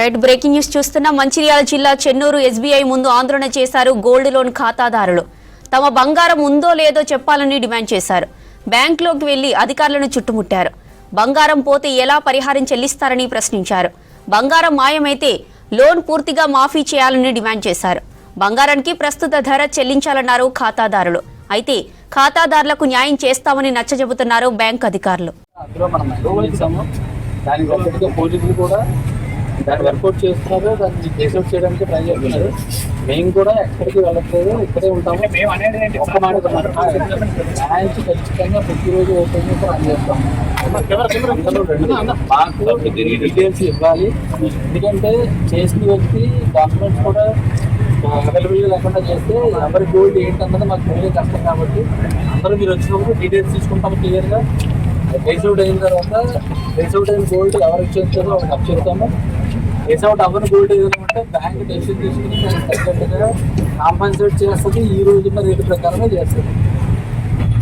Right breaking news చూస్తున్న మంచిర్యాల జిల్లా Chennur SBI ముందు ఆందోళన చేశారు గోల్డ్ లోన్ ఖాతాదారులు. తమ బంగారం ఉందో లేదో చెప్పాలని డిమాండ్ చేశారు. బ్యాంకులోకి వెళ్లి అధికారులను చుట్టుముట్టారు. బంగారం పోతే ఎలా పరిహారం చెల్లిస్తారని ప్రశ్నించారు. బంగారం మాయమైతే లోన్ పూర్తిగా మాఫీ చేయాలని డిమాండ్ చేశారు. బంగారానికి ప్రస్తుత ధర చెల్లించాలన్నారు ఖాతాదారులు. అయితే ఖాతాదారులకు న్యాయం చేస్తామని నచ్చజెబుతున్నారు బ్యాంక్ అధికారులు. దాన్ని వర్కౌట్ చేస్తున్నారు, దాన్ని కేసౌట్ చేయడానికి ట్రై చేస్తున్నారు. మేము కూడా ఎక్కడికి వెళ్ళట్లేదు, ఇక్కడే ఉంటాము. ఒక్క మాట బ్రాంచ్ ఖచ్చితంగా ప్రతిరోజు ఓపెన్ చేసి రన్ చేస్తాము. మాకు డీటెయిల్స్ ఇవ్వాలి, ఎందుకంటే చేసిన వ్యక్తి డాక్యుమెంట్స్ కూడా అవైలబుల్గా లేకుండా చేస్తే ఎవరి గోల్డ్ ఏంటన్నది మాకు తెలియదు కష్టం. కాబట్టి అందరూ మీరు వచ్చినప్పుడు డీటెయిల్స్ తీసుకుంటాము క్లియర్గా. కేసౌట్ అయిన తర్వాత కేసౌట్ అయిన గోల్డ్ ఎవరు ఇచ్చేస్తారో వాళ్ళకి అప్ చెప్తాము. కేసౌట్ అవ్వని గోల్డ్ ఏదైనా ఉంటే బ్యాంక్ డెసిషన్ తీసుకుని దానికి తగ్గట్టుగా కాంపన్సేట్ చేస్తుంది. ఈ రోజున్న రేటు ప్రకారమే చేస్తుంది.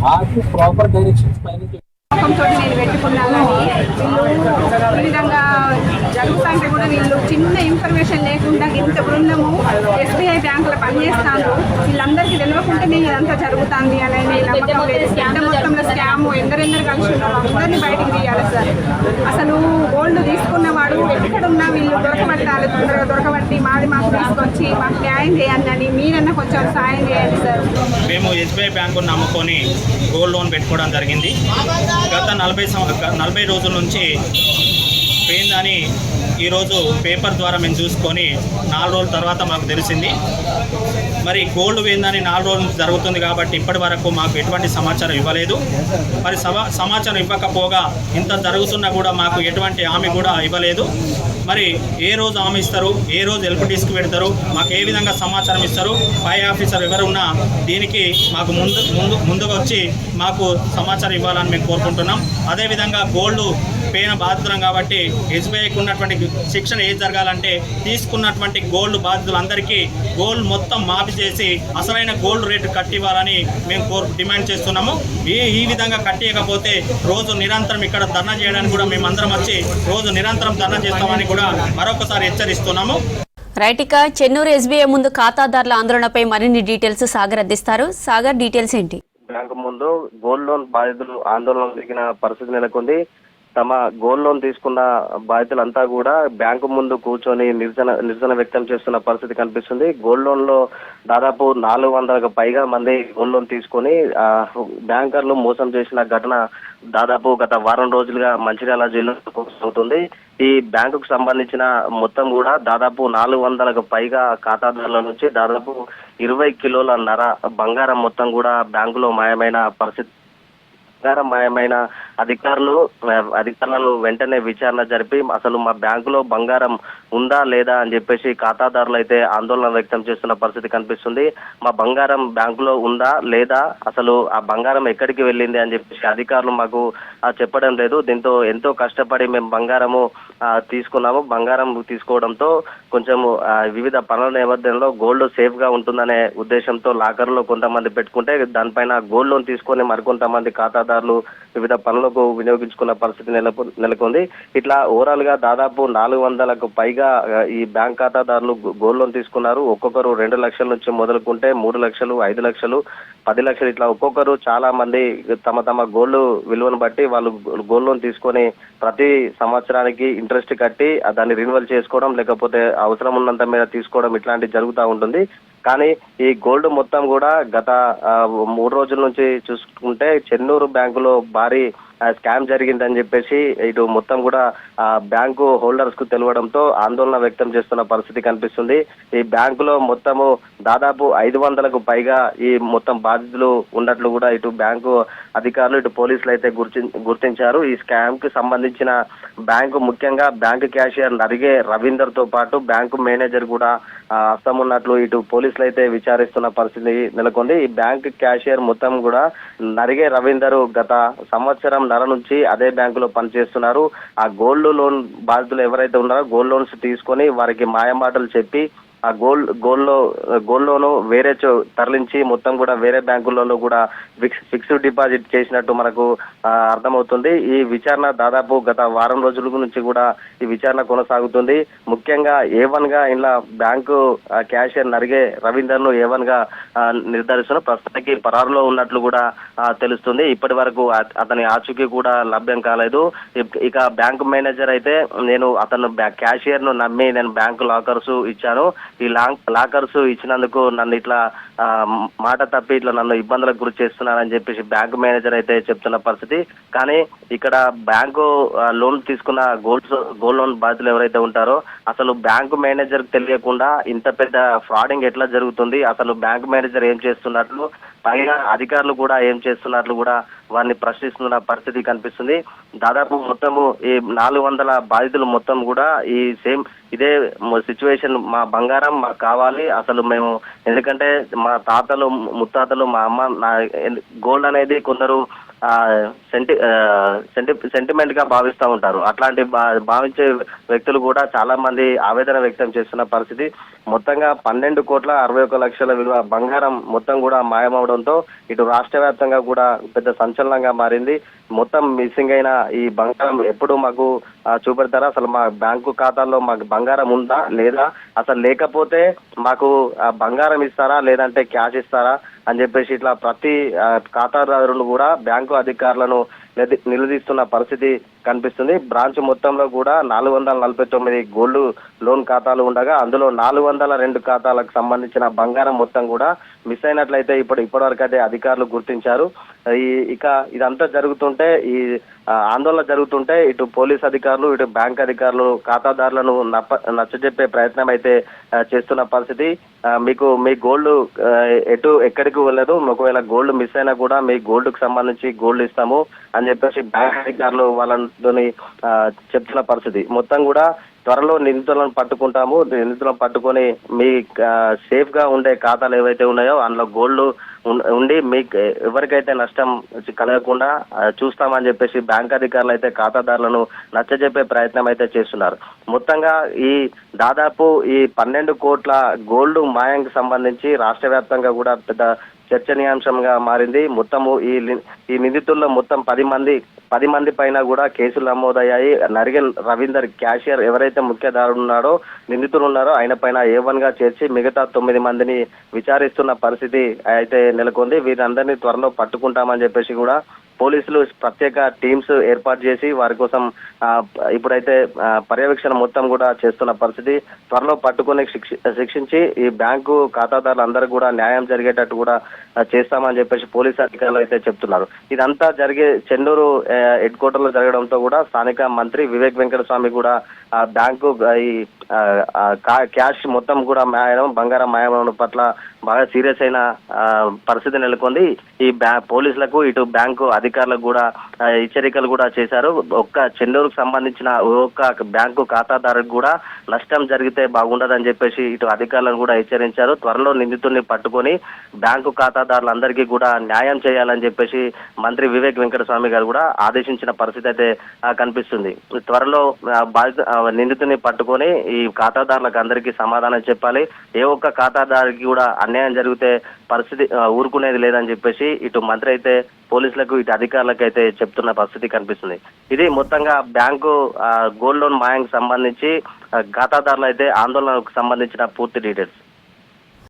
మాకు ప్రాపర్ డైరెక్షన్స్ పైన నేను పెట్టుకున్నా కానీ వీళ్ళు ఈ విధంగా జరుగుతుంటే కూడా వీళ్ళు చిన్న ఇన్ఫర్మేషన్ లేకుండా ఇంత బృందము ఎస్బీఐ బ్యాంకులో పనిచేస్తాను వీళ్ళందరికీ తెలియకుంటే నేను ఇదంతా జరుగుతుంది అనేది నమ్మకం లేదు. పెద్ద మొత్తంలో స్కామ్ ఎందరెందరు కలిసి ఉన్నారు, అందరినీ బయటికి తీయాలి సార్. అసలు గోల్డ్ తీసుకున్నవాడు ఎక్కడున్నా వీళ్ళు దొరకబట్టాలి, తొందరగా దొరకబట్టి మాకు తీసుకొచ్చి మాకు న్యాయం చేయండి అని మీరన్నా కొంచెం సాయం చేయండి సార్. మేము ఎస్బీఐ బ్యాంకును నమ్ముకొని గోల్డ్ లోన్ పెట్టుకోవడం జరిగింది. గత 40 రోజుల నుంచి పోయిందని ఈరోజు పేపర్ ద్వారా మేము చూసుకొని 4 రోజుల తర్వాత మాకు తెలిసింది. మరి గోల్డ్ పోయిందని 4 రోజులు జరుగుతుంది కాబట్టి ఇప్పటి వరకు మాకు ఎటువంటి సమాచారం ఇవ్వలేదు. మరి సమాచారం ఇవ్వకపోగా ఇంత జరుగుతున్నా కూడా మాకు ఎటువంటి హామీ కూడా ఇవ్వలేదు. మరి ఏ రోజు హామీ ఇస్తారు, ఏ రోజు ఎల్పిటీస్కి పెడతారు, మాకు ఏ విధంగా సమాచారం ఇస్తారు, పై ఆఫీసర్ ఎవరున్నా దీనికి మాకు ముందుకు వచ్చి మాకు సమాచారం ఇవ్వాలని మేము కోరుకుంటున్నాం. అదేవిధంగా గోల్డ్ పేన బాధితులం కాబట్టి ఎస్బీఐకి ఉన్నటువంటి శిక్షణ ఏది జరగాలంటే తీసుకున్నటువంటి గోల్డ్ బాధితులందరికీ గోల్డ్ మొత్తం మాఫీ చేసి అసలైన గోల్డ్ రేటు కట్టివ్వాలని మేము డిమాండ్ చేస్తున్నాము. ఈ విధంగా కట్టియకపోతే రోజు నిరంతరం ఇక్కడ ధర్నా చేయడానికి కూడా మేమందరం వచ్చి రోజు నిరంతరం ధర్నా చేస్తామని కూడా మరొకసారి హెచ్చరిస్తున్నాము. రైట్, ఇక చెన్నూరు ఎస్బీఐ ముందు ఖాతాదారుల ఆందోళనపై మరిన్ని డీటెయిల్స్ సాగర్ అందిస్తారు. సాగర్, డీటెయిల్స్ ఏంటి? బ్యాంకు ముందు గోల్డ్ లోన్ బాధితులు ఆందోళన దిగిన పరిస్థితి నెలకొంది. తమ గోల్డ్ లోన్ తీసుకున్న బాధితులంతా కూడా బ్యాంకు ముందు కూర్చొని నిరసన వ్యక్తం చేస్తున్న పరిస్థితి కనిపిస్తుంది. గోల్డ్ లోన్ లో దాదాపు 400కు పైగా మంది గోల్డ్ లోన్ తీసుకొని బ్యాంకర్లు మోసం చేసిన ఘటన దాదాపు గత వారం రోజులుగా మంచిర్యాల జిల్లాలో కొనసాగుతుంది. ఈ బ్యాంకుకు సంబంధించిన మొత్తం కూడా దాదాపు 400కు పైగా ఖాతాదారుల నుంచి దాదాపు 20 కిలోల బంగారం మొత్తం కూడా బ్యాంకులో మాయమైన పరిస్థితి. బంగారం మాయమైన అధికారులను వెంటనే విచారణ జరిపి అసలు మా బ్యాంకులో బంగారం ఉందా లేదా అని చెప్పేసి ఖాతాదారులు అయితే ఆందోళన వ్యక్తం చేస్తున్న పరిస్థితి కనిపిస్తుంది. మా బంగారం బ్యాంకులో ఉందా లేదా, అసలు ఆ బంగారం ఎక్కడికి వెళ్ళింది అని చెప్పేసి అధికారులు మాకు చెప్పడం లేదు. దీంతో ఎంతో కష్టపడి మేము బంగారము తీసుకున్నాము. బంగారం తీసుకోవడంతో కొంచెం వివిధ పనుల నేపథ్యంలో గోల్డ్ సేఫ్ గా ఉంటుందనే ఉద్దేశంతో లాకర్లో కొంతమంది పెట్టుకుంటే దానిపైన గోల్డ్ లోన్ తీసుకొని మరికొంతమంది ఖాతాదారులు వివిధ పనులకు వినియోగించుకున్న పరిస్థితి నెలకొంది. ఇట్లా ఓవరాల్ గా దాదాపు 400కు పైగా ఈ బ్యాంక్ ఖాతాదారులు గోల్డ్ లోన్ తీసుకున్నారు. ఒక్కొక్కరు 2 లక్షల నుంచి మొదలుకుంటే 3 లక్షలు, 5 లక్షలు, 10 లక్షలు, ఇట్లా ఒక్కొక్కరు చాలా మంది తమ గోల్డ్ విలువను బట్టి వాళ్ళు గోల్డ్ లోన్ తీసుకొని ప్రతి సంవత్సరానికి ఇంట్రెస్ట్ కట్టి దాన్ని రిన్యువల్ చేసుకోవడం, లేకపోతే అవసరం ఉన్నంత మీద తీసుకోవడం ఇట్లాంటివి జరుగుతూ ఉంటుంది. కానీ ఈ గోల్డ్ మొత్తం కూడా గత 3 రోజుల నుంచి చూసుకుంటే చెన్నూరు బ్యాంకులో భారీ స్కామ్ జరిగిందని చెప్పేసి ఇటు మొత్తం కూడా బ్యాంకు హోల్డర్స్ కు తెలవడంతో ఆందోళన వ్యక్తం చేస్తున్న పరిస్థితి కనిపిస్తుంది. ఈ బ్యాంకులో మొత్తము దాదాపు 500కు పైగా ఈ మొత్తం బాధితులు ఉన్నట్లు కూడా ఇటు బ్యాంకు అధికారులు ఇటు పోలీసులు అయితే గుర్తించారు. ఈ స్కామ్ కి సంబంధించిన ముఖ్యంగా బ్యాంకు క్యాషియర్ నరిగే రవీందర్ తో పాటు బ్యాంకు మేనేజర్ కూడా హస్తం ఉన్నట్లు ఇటు పోలీసులు అయితే విచారిస్తున్న పరిస్థితి నెలకొంది. ఈ బ్యాంక్ క్యాషియర్ మొత్తం కూడా నరిగే రవీందర్ గత సంవత్సరం నుంచి అదే బ్యాంకులో పనిచేస్తున్నారు. ఆ గోల్డ్ లోన్ బాధితులు ఎవరైతే ఉన్నారో గోల్డ్ లోన్స్ తీసుకొని వారికి మాయమాటలు చెప్పి ఆ గోల్డ్ లోను వేరే తరలించి మొత్తం కూడా వేరే బ్యాంకులలో కూడా ఫిక్స్డ్ డిపాజిట్ చేసినట్టు మనకు అర్థమవుతుంది. ఈ విచారణ దాదాపు గత వారం రోజుల నుంచి కూడా ఈ విచారణ కొనసాగుతుంది. ముఖ్యంగా A1 గా ఇలా బ్యాంకు క్యాషియర్ నరిగే రవీందర్ ను A1 గా నిర్ధారిస్తున్న ప్రస్తుతానికి పరారులో ఉన్నట్లు కూడా తెలుస్తుంది. ఇప్పటి వరకు అతని ఆచూకీ కూడా లభ్యం కాలేదు. ఇక బ్యాంకు మేనేజర్ అయితే నేను అతను క్యాషియర్ ను నమ్మి నేను బ్యాంకు లాకర్స్ ఇచ్చాను, ఈ లాకర్స్ ఇచ్చినందుకు నన్ను ఇట్లా మాట తప్పి ఇట్లా నన్ను ఇబ్బందులకు గురి చేస్తున్నారని చెప్పేసి బ్యాంకు మేనేజర్ అయితే చెప్తున్న పరిస్థితి. కానీ ఇక్కడ బ్యాంకు లోన్ తీసుకున్న గోల్డ్ లోన్ బాధితులు ఎవరైతే ఉంటారో అసలు బ్యాంకు మేనేజర్ తెలియకుండా ఇంత పెద్ద ఫ్రాడింగ్ ఎట్లా జరుగుతుంది, అసలు బ్యాంకు మేనేజర్ ఏం చేస్తున్నట్లు, పైగా అధికారులు కూడా ఏం చేస్తున్నట్లు కూడా వారిని ప్రశ్నిస్తున్న పరిస్థితి కనిపిస్తుంది. దాదాపు మొత్తము ఈ 400 బాధితులు మొత్తం కూడా ఈ ఇదే సిచ్యువేషన్, మా బంగారం మాకు కావాలి అసలు మేము, ఎందుకంటే మా తాతలు ముత్తాతలు మా అమ్మ గోల్డ్ అనేది కొందరు సెంటిమెంట్ గా భావిస్తూ ఉంటారు. అట్లాంటి భావించే వ్యక్తులు కూడా చాలా మంది ఆవేదన వ్యక్తం చేస్తున్న పరిస్థితి. మొత్తంగా 12,61,00,000 విలువ బంగారం మొత్తం కూడా మాయమవడంతో ఇటు రాష్ట్ర వ్యాప్తంగా కూడా పెద్ద సంచలనంగా మారింది. మొత్తం మిస్సింగ్ అయిన ఈ బంగారం ఎప్పుడు మాకు చూపెడతారా, అసలు మా బ్యాంకు ఖాతాల్లో మాకు బంగారం ఉందా లేదా, అసలు లేకపోతే మాకు బంగారం ఇస్తారా లేదంటే క్యాష్ ఇస్తారా అని చెప్పేసి ఇట్లా ప్రతి ఖాతాదారులు కూడా బ్యాంకు అధికారులను నిలదీస్తున్న పరిస్థితి కనిపిస్తుంది. బ్రాంచ్ మొత్తంలో కూడా 449 గోల్డ్ లోన్ ఖాతాలు ఉండగా అందులో 402 ఖాతాలకు సంబంధించిన బంగారం మొత్తం కూడా మిస్ అయినట్లయితే ఇప్పటివరకు అయితే అధికారులు గుర్తించారు. ఇక ఇదంతా జరుగుతుంటే, ఈ ఆందోళన జరుగుతుంటే ఇటు పోలీస్ అధికారులు ఇటు బ్యాంక్ అధికారులు ఖాతాదారులను నచ్చజెప్పే ప్రయత్నం అయితే చేస్తున్న పరిస్థితి. మీకు మీ గోల్డ్ ఎక్కడికి వెళ్ళదు, ఒకవేళ గోల్డ్ మిస్ అయినా కూడా మీ గోల్డ్ కు సంబంధించి గోల్డ్ ఇస్తాము అని చెప్పేసి బ్యాంక్ అధికారులు వాళ్ళని చెప్తున్న పరిస్థితి. మొత్తం కూడా త్వరలో నిందితులను పట్టుకుంటాము, నిందితులను పట్టుకొని మీ సేఫ్ గా ఉండే ఖాతాలు ఏవైతే ఉన్నాయో అందులో గోల్డ్ ఉండి మీకు ఎవరికైతే నష్టం కలగకుండా చూస్తామని చెప్పేసి బ్యాంక్ అధికారులు అయితే ఖాతాదారులను నచ్చజెప్పే ప్రయత్నం అయితే చేస్తున్నారు. మొత్తంగా ఈ దాదాపు ఈ 12 కోట్ల గోల్డ్ మాయంకి సంబంధించి రాష్ట్ర వ్యాప్తంగా కూడా పెద్ద చర్చనీయాంశంగా మారింది. మొత్తము ఈ నిందితుల్లో మొత్తం 10 మంది పైన కూడా కేసులు నమోదయ్యాయి. నరిగెల్ రవీందర్ క్యాషియర్ ఎవరైతే ముఖ్యదారుడు ఉన్నారో నిందితులు ఉన్నారో ఆయన పైన A1 గా చేర్చి మిగతా 9 మందిని విచారిస్తున్న పరిస్థితి అయితే నెలకొంది. వీరందరినీ త్వరలో పట్టుకుంటామని చెప్పేసి కూడా పోలీసులు ప్రత్యేక టీమ్స్ ఏర్పాటు చేసి వారి కోసం ఇప్పుడైతే పర్యవేక్షణ మొత్తం కూడా చేస్తున్న పరిస్థితి. త్వరలో పట్టుకుని శిక్షించి ఈ బ్యాంకు ఖాతాదారులందరూ కూడా న్యాయం జరిగేటట్టు కూడా చేస్తామని చెప్పేసి పోలీసు అధికారులు అయితే చెప్తున్నారు. ఇదంతా జరిగే చెన్నూరు హెడ్ క్వార్టర్ లో జరగడంతో కూడా స్థానిక మంత్రి వివేక్ వెంకటస్వామి కూడా బ్యాంకు ఈ క్యాష్ మొత్తం కూడా బంగారం మాయమవడం పట్ల బాగా సీరియస్ అయిన పరిస్థితి నెలకొంది. ఈ పోలీసులకు ఇటు బ్యాంకు అధికారులకు కూడా హెచ్చరికలు కూడా చేశారు. ఒక్క చెన్నూరుకు సంబంధించిన ఒక్క బ్యాంకు ఖాతాదారుకు కూడా నష్టం జరిగితే బాగుండదని చెప్పేసి ఇటు అధికారులను కూడా హెచ్చరించారు. త్వరలో నిందితుల్ని పట్టుకొని బ్యాంకు ఖాతాదారులందరికీ కూడా న్యాయం చేయాలని చెప్పేసి మంత్రి వివేక్ వెంకటస్వామి గారు కూడా ఆదేశించిన పరిస్థితి అయితే కనిపిస్తుంది. త్వరలో నిందితుని పట్టుకొని ఈ ఖాతాదారులకు అందరికీ సమాధానం చెప్పాలి. ఏ ఒక్క ఖాతాదారుకి కూడా అన్యాయం జరిగితే పరిస్థితి ఊరుకునేది లేదని చెప్పేసి ఇటు మంత్రి అయితే పోలీసులకు ఇటు అధికారులకు అయితే చెప్తున్న పరిస్థితి కనిపిస్తుంది. ఇది మొత్తంగా బ్యాంకు గోల్డ్ లోన్ మాయంకి సంబంధించి ఖాతాదారులు అయితే ఆందోళనకు సంబంధించిన పూర్తి డీటెయిల్స్.